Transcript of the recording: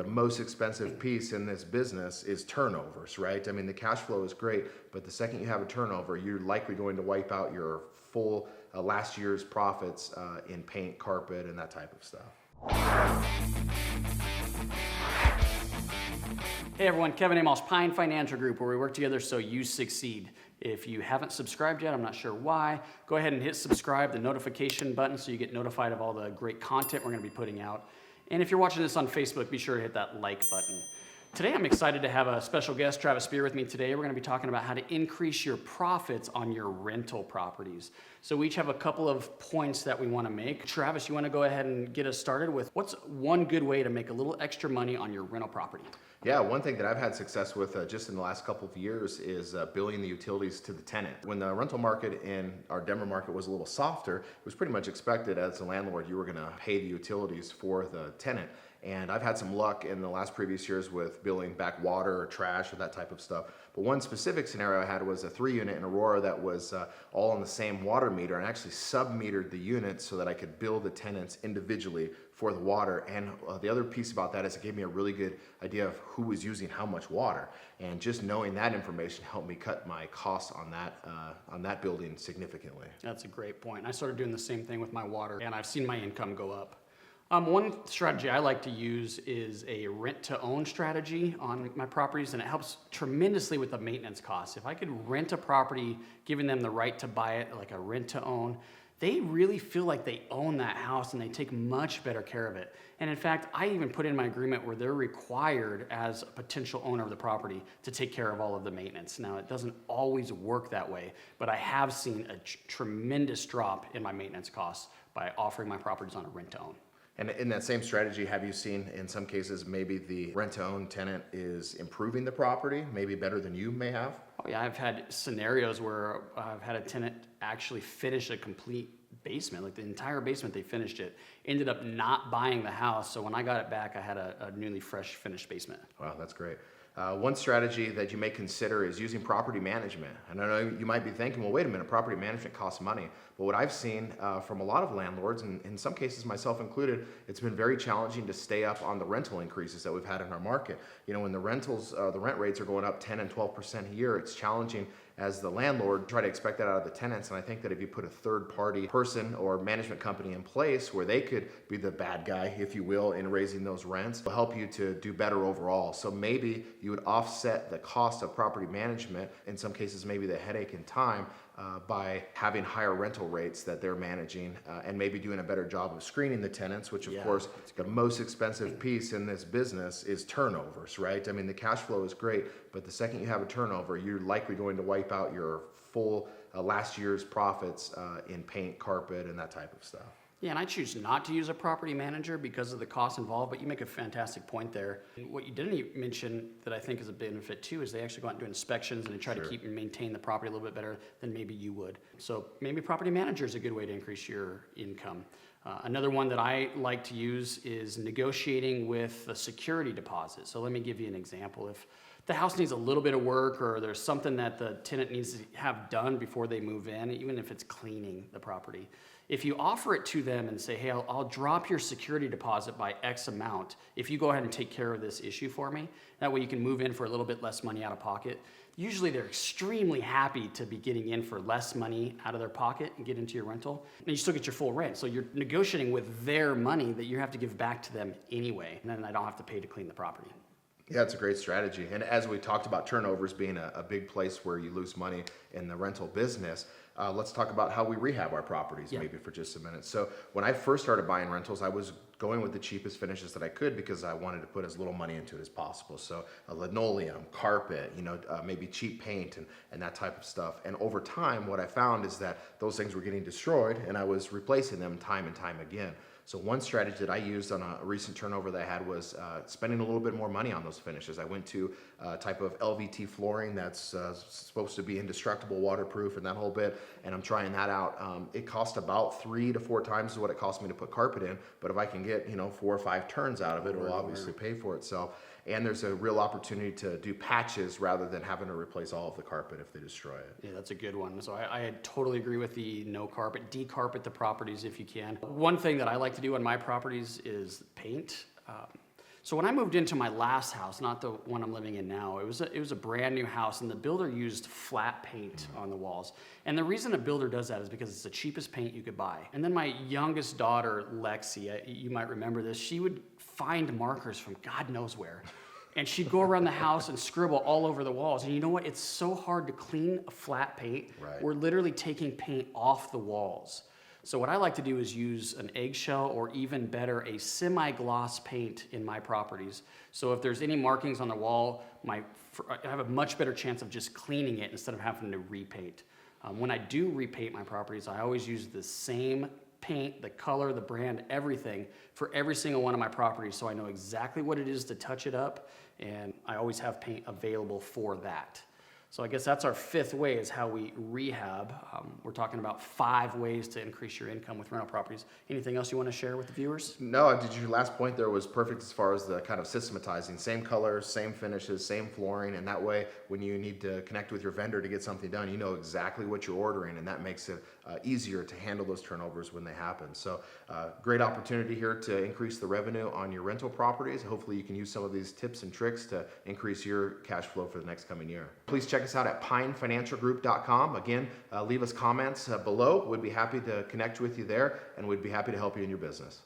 the most expensive piece in this business is turnovers, right? I mean, the cash flow is great, but the second you have a turnover, you're likely going to wipe out your full last year's profits in paint, carpet, and that type of stuff. Hey everyone, Kevin Amos, Pine Financial Group, where we work together so you succeed. If you haven't subscribed yet, I'm not sure why, go ahead and hit subscribe, the notification button, so you get notified of all the great content we're going to be putting out. And if you're watching this on Facebook, be sure to hit that like button. Today I'm excited to have a special guest, Travis Spear, with me today. We're going to be talking about how to increase your profits on your rental properties. So we each have a couple of points that we want to make. Travis, you want to go ahead and get us started with what's one good way to make a little extra money on your rental property? Yeah, one thing that I've had success with just in the last couple of years is billing the utilities to the tenant. When the rental market in our Denver market was a little softer, it was pretty much expected as a landlord you were going to pay the utilities for the tenant. And I've had some luck in the last previous years with billing back water or trash or that type of stuff. But one specific scenario I had was a 3-unit in Aurora that was all on the same water meter, and actually sub-metered the units so that I could bill the tenants individually for the water. And the other piece about that is it gave me a really good idea of who was using how much water. And just knowing that information helped me cut my costs on that building significantly. That's a great point. I started doing the same thing with my water, and I've seen my income go up. One strategy I like to use is a rent-to-own strategy on my properties, and it helps tremendously with the maintenance costs. If I could rent a property, giving them the right to buy it like a rent-to-own, they really feel like they own that house and they take much better care of it. And in fact, I even put in my agreement where they're required as a potential owner of the property to take care of all of the maintenance. Now, it doesn't always work that way, but I have seen a tremendous drop in my maintenance costs by offering my properties on a rent-to-own. And in that same strategy, have you seen in some cases maybe the rent-to-own tenant is improving the property, maybe better than you may have? Oh yeah, I've had scenarios where I've had a tenant actually finish a complete basement, like the entire basement, they finished it, ended up not buying the house. So when I got it back, I had a newly fresh finished basement. Wow, that's great. One strategy that you may consider is using property management. And I know you might be thinking, well, wait a minute, property management costs money. But what I've seen from a lot of landlords, and in some cases myself included, it's been very challenging to stay up on the rental increases that we've had in our market. You know, when the rent rates are going up 10 and 12% a year, it's challenging as the landlord try to expect that out of the tenants. And I think that if you put a third-party person or management company in place where they could be the bad guy, if you will, in raising those rents, will help you to do better overall. So maybe you would offset the cost of property management, in some cases maybe the headache and time, by having higher rental rates that they're managing and maybe doing a better job of screening the tenants, which of course the most expensive piece in this business is turnovers, right? I mean, the cash flow is great, but the second you have a turnover, you're likely going to wipe out your full last year's profits in paint, carpet, and that type of stuff. Yeah, and I choose not to use a property manager because of the costs involved, but you make a fantastic point there. And what you didn't mention that I think is a benefit too is they actually go out and do inspections and they try to keep and maintain the property a little bit better than maybe you would. So maybe property manager is a good way to increase your income. Another one that I like to use is negotiating with a security deposit. So let me give you an example. If the house needs a little bit of work or there's something that the tenant needs to have done before they move in, even if it's cleaning the property, if you offer it to them and say, hey, I'll drop your security deposit by X amount if you go ahead and take care of this issue for me, that way you can move in for a little bit less money out of pocket. Usually they're extremely happy to be getting in for less money out of their pocket and get into your rental. And you still get your full rent. So you're negotiating with their money that you have to give back to them anyway. And then I don't have to pay to clean the property. Yeah, it's a great strategy. And as we talked about turnovers being a big place where you lose money in the rental business, let's talk about how we rehab our properties maybe for just a minute. So when I first started buying rentals, I was going with the cheapest finishes that I could because I wanted to put as little money into it as possible. So a linoleum, carpet, maybe cheap paint and that type of stuff. And over time, what I found is that those things were getting destroyed and I was replacing them time and time again. So one strategy that I used on a recent turnover that I had was spending a little bit more money on those finishes. I went to a type of LVT flooring that's supposed to be indestructible, waterproof, and that whole bit, and I'm trying that out. It cost about 3 to 4 times what it cost me to put carpet in, but if I can get 4 or 5 turns out of it, it will obviously pay for itself. And there's a real opportunity to do patches rather than having to replace all of the carpet if they destroy it. Yeah, that's a good one. So I totally agree with the no carpet. Decarpet the properties if you can. One thing that I like to do on my properties is paint. So when I moved into my last house, not the one I'm living in now, it was a brand new house, and the builder used flat paint on the walls. And the reason a builder does that is because it's the cheapest paint you could buy. And then my youngest daughter, Lexi, you might remember this, she would find markers from God knows where. And she'd go around the house and scribble all over the walls. And you know what? It's so hard to clean a flat paint. Right. We're literally taking paint off the walls. So what I like to do is use an eggshell, or even better, a semi-gloss paint in my properties. So if there's any markings on the wall, I have a much better chance of just cleaning it instead of having to repaint. When I do repaint my properties, I always use the same paint, the color, the brand, everything for every single one of my properties, so I know exactly what it is to touch it up, and I always have paint available for that. So I guess that's our fifth way, is how we rehab. We're talking about 5 ways to increase your income with rental properties. Anything else you want to share with the viewers? No, your last point there was perfect as far as the kind of systematizing. Same colors, same finishes, same flooring, and that way when you need to connect with your vendor to get something done, you know exactly what you're ordering, and that makes it easier to handle those turnovers when they happen. So great opportunity here to increase the revenue on your rental properties. Hopefully you can use some of these tips and tricks to increase your cash flow for the next coming year. Please check us out at pinefinancialgroup.com. Again, leave us comments below. We'd be happy to connect with you there, and we'd be happy to help you in your business.